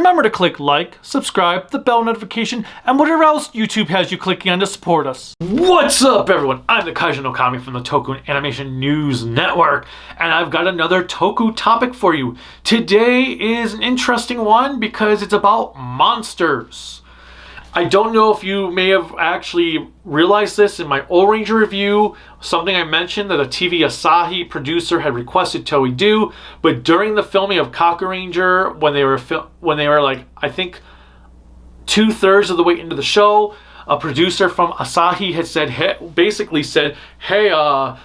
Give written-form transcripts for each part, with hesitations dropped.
remember to click like, subscribe, the bell notification, and whatever else YouTube has you clicking on to support us. What's up, everyone? I'm the Kaijin Okami from the Toku Animation News Network, and I've got another Toku topic for you. Today is an interesting one because it's about monsters. I don't know if you may have actually realized this in my O-Ranger review, something I mentioned that a TV Asahi producer had requested Toei do, but during the filming of Kakuranger, when they were like, I think 2/3 of the way into the show, a producer from Asahi had said, hey,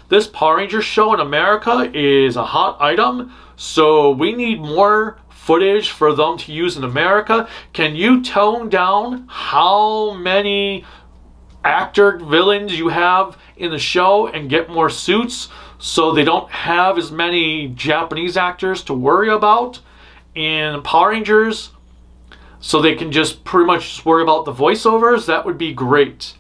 this Power Rangers show in America is a hot item, so we need more footage for them to use in America. Can you tone down how many actor villains you have in the show and get more suits so they don't have as many Japanese actors to worry about in Power Rangers, so they can just pretty much just worry about the voiceovers? That would be great.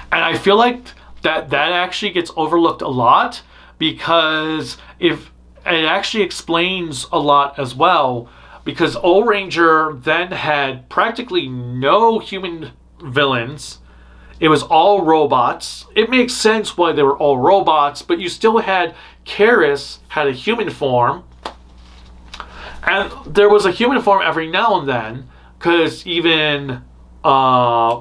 And I feel like that actually gets overlooked a lot, because if it actually explains a lot as well, because O-Ranger then had practically no human villains. It was all robots. It makes sense why they were all robots, but you still had Karis had a human form, and there was a human form every now and then, because even Kocha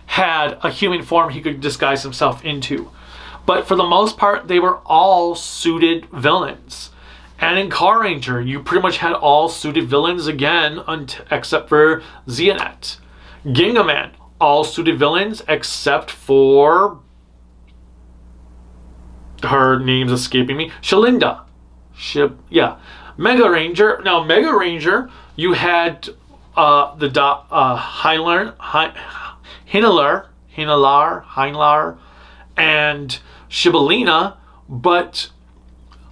had a human form he could disguise himself into. But for the most part, they were all suited villains. And in Car Ranger, you pretty much had all suited villains again, except for Xeonet. Gingaman, all suited villains except for... her name's escaping me. Shalinda. Mega Ranger. Now, Mega Ranger, you had Heinlar, and Shibalina, but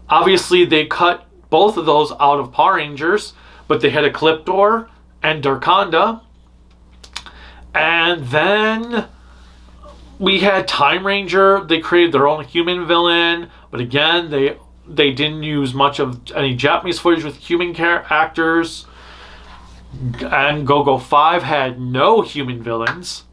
obviously they cut both of those out of Power Rangers, but they had Ecliptor and Darkonda. And then we had Time Ranger. They created their own human villain, but again, they didn't use much of any Japanese footage with human actors. And Go-Go 5 had no human villains.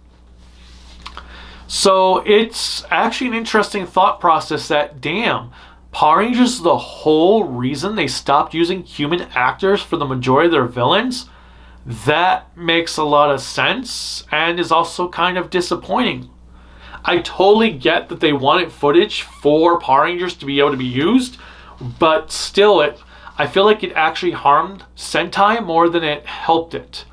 So it's actually an interesting thought process that, damn, Power Rangers is the whole reason they stopped using human actors for the majority of their villains. That makes a lot of sense and is also kind of disappointing. I totally get that they wanted footage for Power Rangers to be able to be used, but still, I feel like it actually harmed Sentai more than it helped it.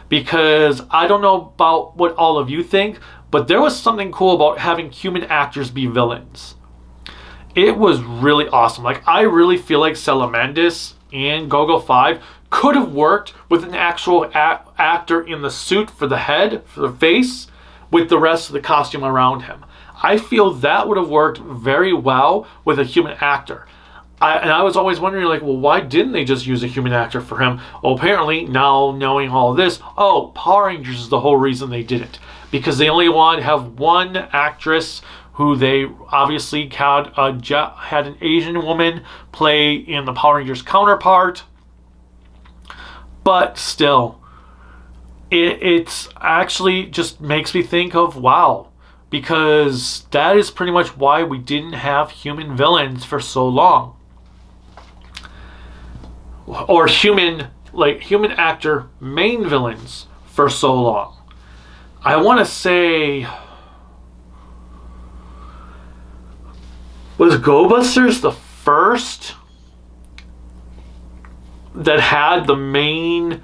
Because I don't know about what all of you think, but there was something cool about having human actors be villains. It was really awesome. Like, I really feel like Salamandis and Go-Go 5 could have worked with an actual actor in the suit for the head, for the face, with the rest of the costume around him. I feel that would have worked very well with a human actor. And I was always wondering, like, well, why didn't they just use a human actor for him? Well, apparently, now knowing all of this, Power Rangers is the whole reason they did it. Because they only wanted to have one actress who they obviously had an Asian woman play in the Power Rangers counterpart. But still, it's actually just makes me think of, wow. Because that is pretty much why we didn't have human villains for so long. Or human actor main villains for so long. I want to say, was Go-Busters the first that had the main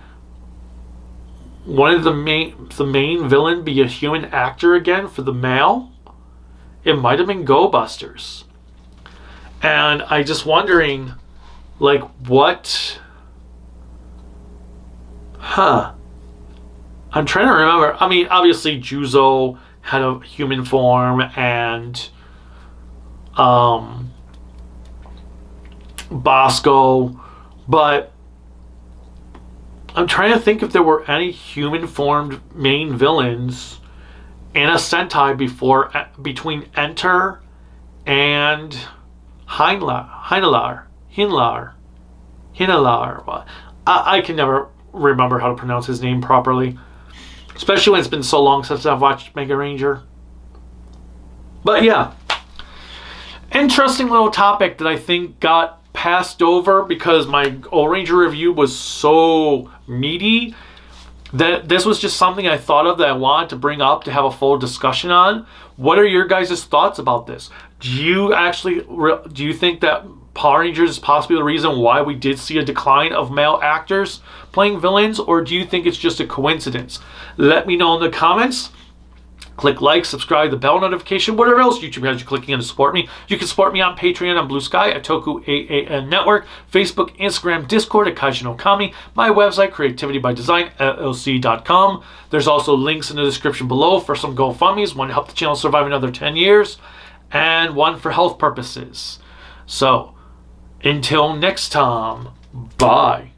villain be a human actor again for the male? It might have been Go-Busters. And I just wondering, like, what? I'm trying to remember. I mean, obviously Juzo had a human form, and Bosco, but I'm trying to think if there were any human formed main villains in a Sentai between Enter and Hinelar. I can never remember how to pronounce his name properly, especially when it's been so long since I've watched Mega Ranger. But yeah, interesting little topic that I think got passed over because my O-Ranger review was so meaty that this was just something I thought of that I wanted to bring up to have a full discussion on. What are your guys' thoughts about this? Do you think that Power Rangers is possibly the reason why we did see a decline of male actors playing villains, or do you think it's just a coincidence? Let me know in the comments. Click like, subscribe, the bell notification, whatever else YouTube has you clicking on to support me. You can support me on Patreon, on Bluesky, at tokuaannetwork, Facebook, Instagram, Discord, at Kaijin Okami, my website, creativitybydesign.llc.com. There's also links in the description below for some GoFundMes, one to help the channel survive another 10 years, and one for health purposes. So, until next time, bye.